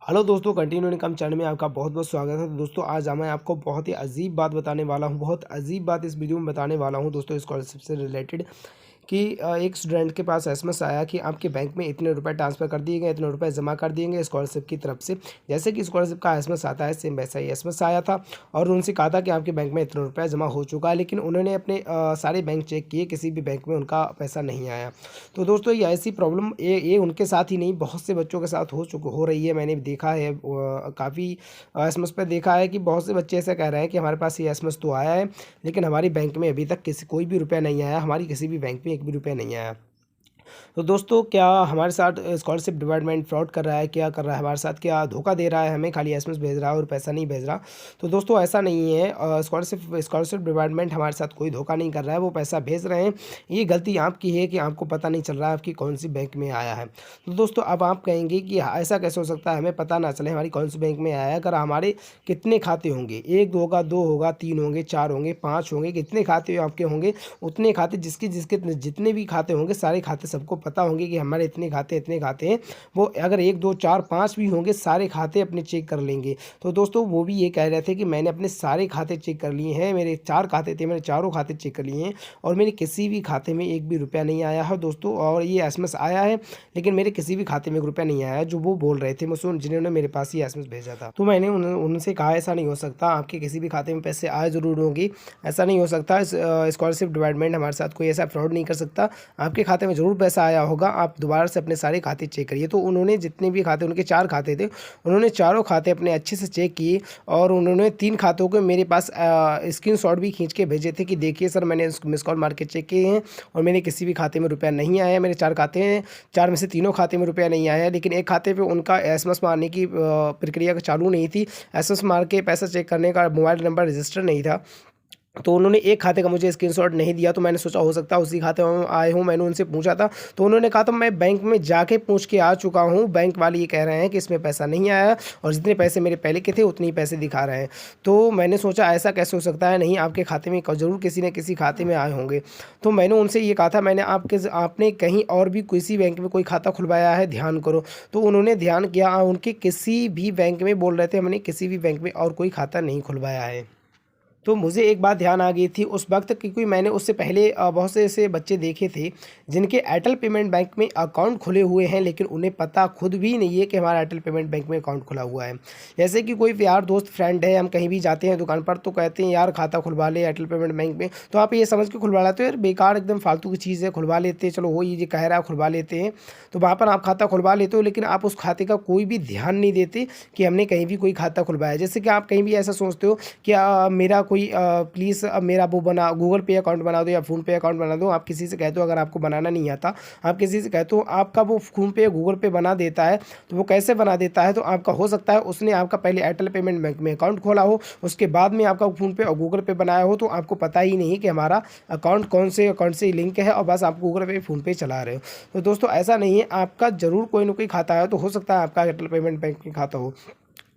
Hello दोस्तों, continue income channel में आपका बहुत बहुत स्वागत है। तो दोस्तों आज मैं आपको बहुत ही अजीब बात बताने वाला हूँ। बहुत अजीब बात इस वीडियो में बताने वाला हूँ दोस्तों, स्कॉलरशिप से रिलेटेड कि एक स्टूडेंट के पास एसएमएस आया कि आपके बैंक में इतने रुपए ट्रांसफ़र कर दिए गए, इतने रुपए जमा कर दिए गए स्कॉलरशिप की तरफ से। जैसे कि स्कॉलरशिप का एसएमएस आता है, सेम वैसा ही एसएमएस आया था और उनसे कहा था कि आपके बैंक में इतना रुपया जमा हो चुका है। लेकिन उन्होंने अपने सारे बैंक चेक किए, किसी भी बैंक में उनका पैसा नहीं आया। तो दोस्तों ये ऐसी प्रॉब्लम ये उनके साथ ही नहीं, बहुत से बच्चों के साथ हो रही है। मैंने देखा है, काफ़ी एसएमएस पे देखा है कि बहुत से बच्चे ऐसा कह रहे हैं कि हमारे पास ये एसएमएस तो आया है, लेकिन हमारी बैंक में अभी तक कोई भी रुपया नहीं आया, हमारी किसी भी बैंक में एक भी रुपया नहीं आया। तो दोस्तों क्या हमारे साथ स्कॉलरशिप डिपार्टमेंट फ्रॉड कर रहा है? क्या कर रहा है हमारे साथ? क्या धोखा दे रहा है हमें? खाली एसएमएस भेज रहा है और पैसा नहीं भेज रहा। तो दोस्तों ऐसा नहीं है। स्कॉलरशिप डिपार्टमेंट हमारे साथ कोई धोखा नहीं कर रहा है, वो पैसा भेज रहे हैं। ये गलती आपकी है कि आपको पता नहीं चल रहा है आपकी कौन सी बैंक में आया है। तो दोस्तों अब आप कहेंगे कि ऐसा कैसे हो सकता है हमें पता ना चले हमारी कौन सी बैंक में आया है? अगर हमारे कितने खाते होंगे, एक होगा, दो होगा, तीन होंगे, चार होंगे, पाँच होंगे, कितने खाते आपके होंगे, उतने खाते जिसके जिसके जितने भी खाते होंगे, सारे खाते सबको पता होंगे कि हमारे इतने खाते हैं। वो अगर एक दो चार पाँच भी होंगे, सारे खाते अपने चेक कर लेंगे। तो दोस्तों वो भी ये कह रहे थे कि मैंने अपने सारे खाते चेक कर लिए हैं, मेरे 4 खाते थे, मैंने चारों खाते चेक कर लिए हैं और मेरे किसी भी खाते में एक भी रुपया नहीं आया है दोस्तों। और ये एसएमएस आया है लेकिन मेरे किसी भी खाते में रुपया नहीं आया है, जो वो बोल रहे थे मुझसे, जिन्होंने मेरे पास ये एसएमएस भेजा था। तो मैंने उनसे कहा ऐसा नहीं हो सकता, आपके किसी भी खाते में पैसे आए ज़रूर होंगे, ऐसा नहीं हो सकता। स्कॉलरशिप डिपार्टमेंट हमारे साथ कोई ऐसा फ्रॉड नहीं कर सकता, आपके खाते में ज़रूर पैसा आया होगा, आप दोबारा से अपने सारे खाते चेक करिए। तो उन्होंने जितने भी खाते, उनके 4 खाते थे, उन्होंने चारों खाते अपने अच्छे से चेक किए और उन्होंने 3 खातों के मेरे पास स्क्रीनशॉट भी खींच के भेजे थे कि देखिए सर, मैंने मिस कॉल मार के चेक किए हैं और मेरे किसी भी खाते में रुपया नहीं आया है। मेरे 4 खाते हैं, 4 में से तीनों खाते में रुपया नहीं आया है, लेकिन एक खाते पे उनका एसएमएस मारने की प्रक्रिया चालू नहीं थी। एसएमएस मार के पैसा चेक करने का मोबाइल नंबर रजिस्टर नहीं था। तो उन्होंने एक खाते का मुझे स्क्रीनशॉट नहीं दिया, तो मैंने सोचा हो सकता है उसी खाते में आए हूँ। मैंने उनसे पूछा था तो उन्होंने कहा था मैं बैंक में जाके पूछ के आ चुका हूँ, बैंक वाले ये कह रहे हैं कि इसमें पैसा नहीं आया और जितने पैसे मेरे पहले के थे उतने ही पैसे दिखा रहे हैं। तो मैंने सोचा ऐसा कैसे हो सकता है, नहीं आपके खाते में ज़रूर किसी न किसी खाते में आए होंगे। तो मैंने उनसे ये कहा था मैंने आपने कहीं और भी किसी बैंक में कोई खाता खुलवाया है, ध्यान करो। तो उन्होंने ध्यान किया, उनके किसी भी बैंक में बोल रहे थे हमने किसी भी बैंक में और कोई खाता नहीं खुलवाया है। तो मुझे एक बात ध्यान आ गई थी उस वक्त, क्योंकि मैंने उससे पहले बहुत से ऐसे बच्चे देखे थे जिनके एयरटेल पेमेंट बैंक में अकाउंट खुले हुए हैं, लेकिन उन्हें पता खुद भी नहीं है कि हमारा एयरटेल पेमेंट बैंक में अकाउंट खुला हुआ है। जैसे कि कोई यार दोस्त फ्रेंड है, हम कहीं भी जाते हैं दुकान पर तो कहते हैं यार खाता खुलवा ले एयरटेल पेमेंट बैंक में, तो आप ये समझ के खुलवा लेते हो यार बेकार एकदम फालतू की चीज़ है, खुलवा लेते हैं, चलो वो ये कह रहा है खुलवा लेते हैं। तो वहाँ पर आप खाता खुलवा लेते हो, लेकिन आप उस खाते का कोई भी ध्यान नहीं देते कि हमने कहीं भी कोई खाता खुलवाया। जैसे कि आप कहीं भी ऐसा सोचते हो कि मेरा कोई प्लीज़ अब मेरा वो बना गूगल पे अकाउंट बना दो या फ़ोन पे अकाउंट बना दो। आप किसी से कहते हो, अगर आपको बनाना नहीं आता, आप किसी से कहते हो आपका वो फ़ोन पे गूगल पे बना देता है। तो वो कैसे बना देता है, तो आपका हो सकता है उसने आपका पहले एयरटेल पेमेंट बैंक में अकाउंट खोला हो, उसके बाद में आपका फ़ोन पे और गूगल पे बनाया हो, तो आपको पता ही नहीं कि हमारा अकाउंट कौन से अकाउंट से लिंक है और बस आप गूगल पे फ़ोन पे चला रहे हो। तो दोस्तों ऐसा नहीं है, आपका ज़रूर कोई ना कोई खाता है, तो हो सकता है आपका एयरटेल पेमेंट बैंक में खाता हो।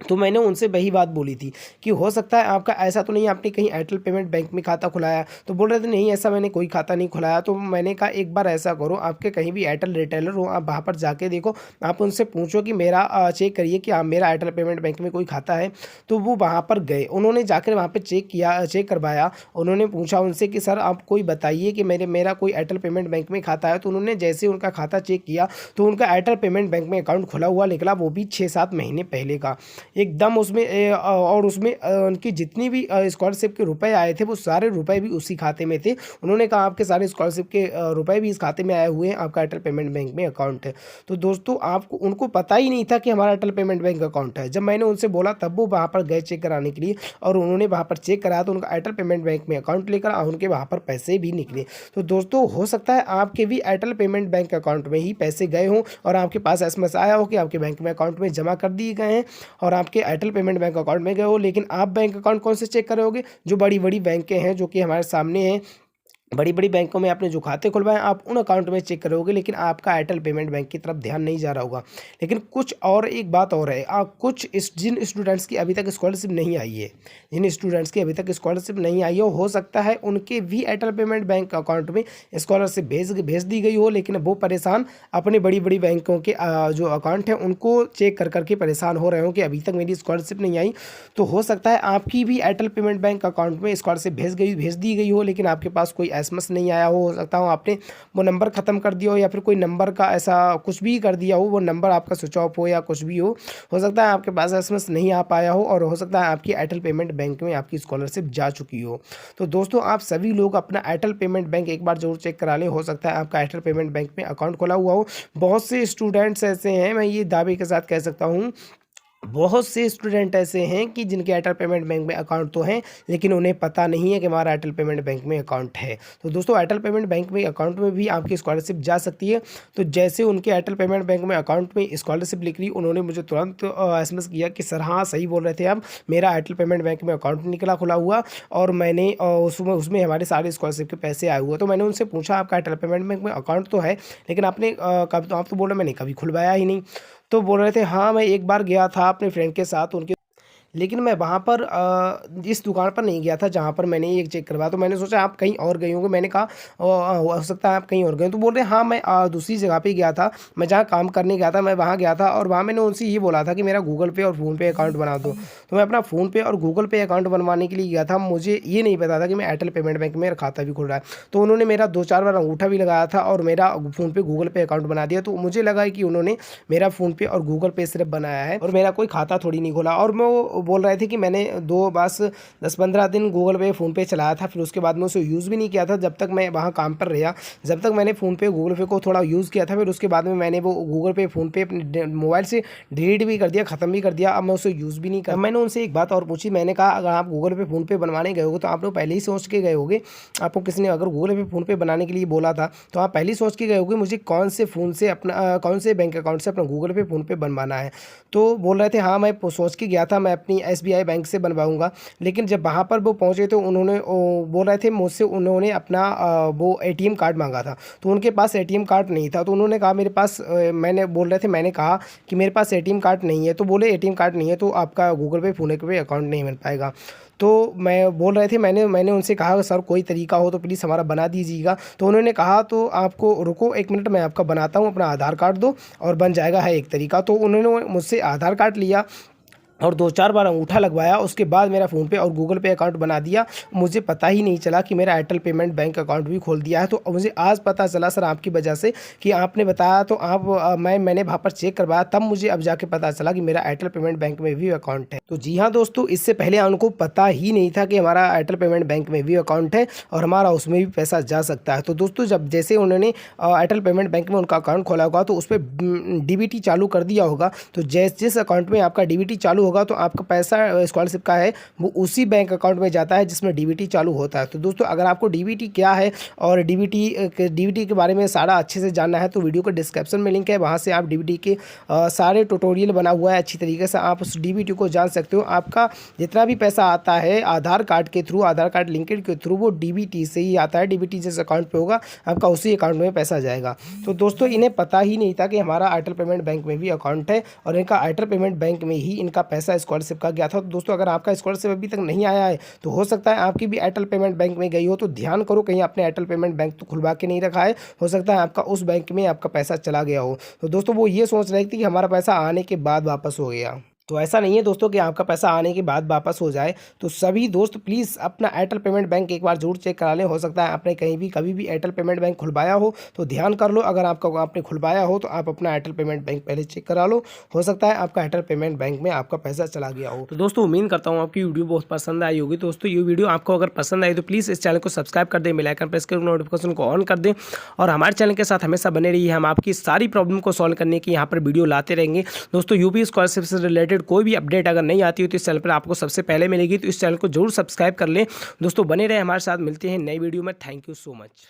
तो मैंने उनसे वही बात बोली थी कि हो सकता है आपका ऐसा तो नहीं आपने कहीं एयरटेल पेमेंट बैंक में खाता खुलाया। तो बोल रहे थे नहीं ऐसा मैंने कोई खाता नहीं खुलाया। तो मैंने कहा एक बार ऐसा करो, आपके कहीं भी एयरटेल रिटेलर हो, आप वहाँ पर जाके देखो, आप उनसे पूछो कि मेरा चेक करिए कि मेरा एयरटेल पेमेंट बैंक में कोई खाता है। तो वो वहाँ पर गए, उन्होंने जाकर वहाँ पर चेक किया, चेक करवाया। उन्होंने पूछा उनसे कि सर आप कोई बताइए कि मेरा कोई एयरटेल पेमेंट बैंक में खाता है। तो उन्होंने जैसे उनका खाता चेक किया तो उनका एयरटेल पेमेंट बैंक में अकाउंट खुला हुआ निकला, वो भी 6-7 महीने पहले का एकदम। उसमें और उसमें उनकी जितनी भी स्कॉलरशिप के रुपए आए थे वो सारे रुपए भी उसी खाते में थे। उन्होंने कहा आपके सारे स्कॉलरशिप के रुपए भी इस खाते में आए हुए हैं, आपका एयरटेल पेमेंट बैंक में अकाउंट है। तो दोस्तों आपको उनको पता ही नहीं था कि हमारा एयरटेल पेमेंट बैंक अकाउंट है। जब मैंने उनसे बोला तब वो वहाँ पर गए चेक कराने के लिए और उन्होंने वहाँ पर चेक कराया तो उनका एयरटेल पेमेंट बैंक में अकाउंट लेकर उनके वहाँ पर पैसे भी निकले। तो दोस्तों हो सकता है आपके भी एयरटेल पेमेंट बैंक अकाउंट में ही पैसे गए हों और आपके पास एसएमएस आया हो कि आपके बैंक में अकाउंट में जमा कर दिए गए हैं और आपके एयरटेल पेमेंट बैंक अकाउंट में गए हो। लेकिन आप बैंक अकाउंट कौन से चेक करोगे? जो बड़ी बड़ी बैंकें हैं जो कि हमारे सामने हैं, बड़ी बड़ी बैंकों में आपने जो खाते खुलवाए आप उन अकाउंट में चेक करोगे, लेकिन आपका एयरटेल पेमेंट बैंक की तरफ ध्यान नहीं जा रहा होगा। लेकिन कुछ और एक बात और है, कुछ जिन स्टूडेंट्स की अभी तक स्कॉलरशिप नहीं आई है, जिन स्टूडेंट्स की अभी तक स्कॉलरशिप नहीं आई हो सकता है उनके भी एयरटेल पेमेंट बैंक अकाउंट में स्कॉलरशिप भेज दी गई हो, लेकिन वो परेशान अपने बड़ी बड़ी बैंकों के जो अकाउंट है उनको चेक कर करके परेशान हो रहे हो कि अभी तक मेरी स्कॉलरशिप नहीं आई। तो हो सकता है आपकी भी एयरटेल पेमेंट बैंक अकाउंट में स्कॉलरशिप भेज दी गई हो, लेकिन आपके पास कोई एसएमएस नहीं आया हो सकता हो आपने वो नंबर ख़त्म कर दिया हो, या फिर कोई नंबर का ऐसा कुछ भी कर दिया हो, वो नंबर आपका स्विच ऑफ हो या कुछ भी हो सकता है आपके पास एसएमएस नहीं आ पाया हो, और हो सकता है आपकी एयरटेल पेमेंट बैंक में आपकी स्कॉलरशिप जा चुकी हो। तो दोस्तों आप सभी लोग अपना एयरटेल पेमेंट बैंक एक बार जरूर चेक करा लें, हो सकता है आपका एयरटेल पेमेंट बैंक में अकाउंट खोला हुआ हो। बहुत से स्टूडेंट्स ऐसे हैं, मैं ये दावे के साथ कह सकता हूँ, बहुत से स्टूडेंट ऐसे हैं कि जिनके एयरटेल पेमेंट बैंक में अकाउंट तो हैं, लेकिन उन्हें पता नहीं है कि हमारा एयरटेल पेमेंट बैंक में अकाउंट है। तो दोस्तों एयरटेल पेमेंट बैंक में अकाउंट में भी आपकी स्कॉलरशिप जा सकती है। तो जैसे उनके एयरटेल पेमेंट बैंक में अकाउंट में स्कॉलरशिप लिख रही, उन्होंने मुझे तुरंत एसएमएस किया कि सर हाँ सही बोल रहे थे आप, मेरा एयरटेल पेमेंट बैंक में अकाउंट निकला खुला हुआ और मैंने उसमें हमारे सारे स्कॉलरशिप के पैसे आए हुए। तो मैंने उनसे पूछा आपका एयरटेल पेमेंट बैंक में अकाउंट तो है, लेकिन आपने कब, आप तो बोल रहे मैंने कभी खुलवाया ही नहीं। तो बोल रहे थे हाँ मैं एक बार गया था अपने फ्रेंड के साथ उनके, लेकिन मैं वहाँ पर इस दुकान पर नहीं गया था जहाँ पर मैंने ये चेक करवाया। तो मैंने सोचा आप कहीं और गए होंगे, मैंने कहा हो सकता है आप कहीं और गए। तो बोल रहे हाँ मैं दूसरी जगह पे गया था, मैं जहाँ काम करने गया था मैं वहाँ गया था, और वहाँ मैंने उनसे ये बोला था कि मेरा गूगल पे और फ़ोनपे अकाउंट बना दो। तो मैं अपना फ़ोनपे और गूगल पे अकाउंट बनवाने के लिए गया था, मुझे ये नहीं पता था कि मैं एयरटेल पेमेंट बैंक में खाता भी खुल रहा है। तो उन्होंने मेरा 2-4 बार अंगूठा भी लगाया था और मेरा फ़ोनपे गूगल पे अकाउंट बना दिया। तो मुझे लगा कि उन्होंने मेरा फ़ोनपे और गूगल पे सिर्फ बनाया है और मेरा कोई खाता थोड़ी नहीं खोला। और वो बोल रहे थे कि मैंने 10-15 दिन गूगल पे फ़ोनपे चलाया था, फिर उसके बाद में उसे यूज़ भी नहीं किया था जब तक मैं वहाँ काम पर रहा। जब तक मैंने फ़ोनपे गूगल पे को थोड़ा यूज़ किया था, फिर उसके बाद में मैंने वो गूगल पे फ़ोनपे अपने मोबाइल से डिलीट भी कर दिया, ख़त्म भी कर दिया। अब मैं उसे यूज़ भी नहीं कर। मैंने उनसे एक बात और पूछी, मैंने कहा अगर आप गूगल पे फ़ोनपे बनवाने गए होगे तो आप लोग पहले ही सोच के गए होगे, आपको किसी ने अगर गूगल पे फ़ोनपे बनाने के लिए बोला था तो आप पहले ही सोच के गए होगे मुझे कौन से फ़ोन से अपना कौन से बैंक अकाउंट से अपना गूगल पे फ़ोनपे बनवाना है। तो बोल रहे थे हाँ मैं सोच के गया था, मैं अपनी SBI बैंक से बनवाऊँगा। लेकिन जब वहाँ पर वो पहुँचे तो उन्होंने बोल रहे थे मुझसे, उन्होंने अपना वो ATM कार्ड मांगा था, तो उनके पास ATM कार्ड नहीं था। तो उन्होंने कहा मेरे पास मैंने बोल रहे थे, मैंने कहा कि मेरे पास ATM कार्ड नहीं है। तो बोले ATM कार्ड नहीं है तो आपका गूगल पे फ़ोनपे पे अकाउंट नहीं बन पाएगा। तो मैं बोल रहे थे, मैंने उनसे कहा सर कोई तरीका हो तो प्लीज़ हमारा बना दीजिएगा। तो उन्होंने कहा तो आपको रुको 1 मिनट मैं आपका बनाता हूँ, अपना आधार कार्ड दो और बन जाएगा, है एक तरीका। तो उन्होंने मुझसे आधार कार्ड लिया और 2-4 बार अंगूठा लगवाया, उसके बाद मेरा फ़ोनपे और गूगल पे अकाउंट बना दिया। मुझे पता ही नहीं चला कि मेरा एयरटेल पेमेंट बैंक अकाउंट भी खोल दिया है। तो मुझे आज पता चला सर आपकी वजह से कि आपने बताया, तो मैंने वहाँ पर चेक करवाया, तब मुझे अब जाके पता चला कि मेरा एयरटेल पेमेंट बैंक में भी अकाउंट है। तो जी हाँ दोस्तों, इससे पहले उनको पता ही नहीं था कि हमारा एयरटेल पेमेंट बैंक में भी अकाउंट है और हमारा उसमें भी पैसा जा सकता है। तो दोस्तों जब जैसे उन्होंने एयरटेल पेमेंट बैंक में उनका अकाउंट खोला होगा तो उस पर DBT चालू कर दिया होगा। तो जिस अकाउंट में आपका DBT चालू होगा तो आपका पैसा स्कॉलरशिप का है वो उसी बैंक अकाउंट में जाता है जिसमें DBT चालू होता है। तो दोस्तों अगर आपको DBT क्या है और DBT के बारे में सारा अच्छे से जानना है तो वीडियो के डिस्क्रिप्शन में लिंक है, वहाँ से आप DBT के सारे ट्यूटोरियल बना हुआ है, अच्छी तरीके से आप उस DBT को जान सकते हो। आपका जितना भी पैसा आता है आधार कार्ड के थ्रू, आधार कार्ड लिंकेड के थ्रू, वो DBT से ही आता है। DBT जिस अकाउंट पे होगा आपका उसी अकाउंट में पैसा जाएगा। तो दोस्तों इन्हें पता ही नहीं था कि हमारा एयरटेल पेमेंट बैंक में भी अकाउंट है और इनका एयरटेल पेमेंट बैंक में ही इनका पैसा स्कॉलरशिप का गया था। तो दोस्तों अगर आपका स्कॉलरशिप अभी तक नहीं आया है तो हो सकता है आपकी भी एयरटेल पेमेंट बैंक में गई हो, तो ध्यान करो कहीं आपने एयरटेल पेमेंट बैंक तो खुलवा के नहीं रखा है, हो सकता है आपका उस बैंक में आपका पैसा चला गया हो। तो दोस्तों वो ये सोच रहे थे कि हमारा पैसा आने के बाद वापस हो गया। तो ऐसा नहीं है दोस्तों कि आपका पैसा आने के बाद वापस हो जाए। तो सभी दोस्त प्लीज़ अपना एयरटेल पेमेंट बैंक एक बार जरूर चेक करा लें। हो सकता है आपने कहीं भी कभी भी एयरटेल पेमेंट बैंक खुलवाया हो तो ध्यान कर लो। अगर आपने खुलवाया हो तो आप अपना एयरटेल पेमेंट बैंक पहले चेक करा लो, हो सकता है आपका एयरटेल पेमेंट बैंक में आपका पैसा चला गया हो। तो दोस्तों उम्मीद करता हूँ आपकी वीडियो बहुत पसंद आई होगी। दोस्तों ये वीडियो आपको अगर पसंद आई तो प्लीज़ इस चैनल को सब्सक्राइब कर दें, बेल आइकन प्रेस कर नोटिफिकेशन को ऑन कर दें और हमारे चैनल के साथ हमेशा बने रहिए। हम आपकी सारी प्रॉब्लम को सॉल्व करने की यहाँ पर वीडियो लाते रहेंगे। दोस्तों यूपी स्कॉलरशिप से रिलेटेड कोई भी अपडेट अगर नहीं आती हो तो इस चैनल पर आपको सबसे पहले मिलेगी। तो इस चैनल को जरूर सब्सक्राइब कर लें। दोस्तों बने रहे हमारे साथ, मिलते हैं नई वीडियो में। Thank you so much.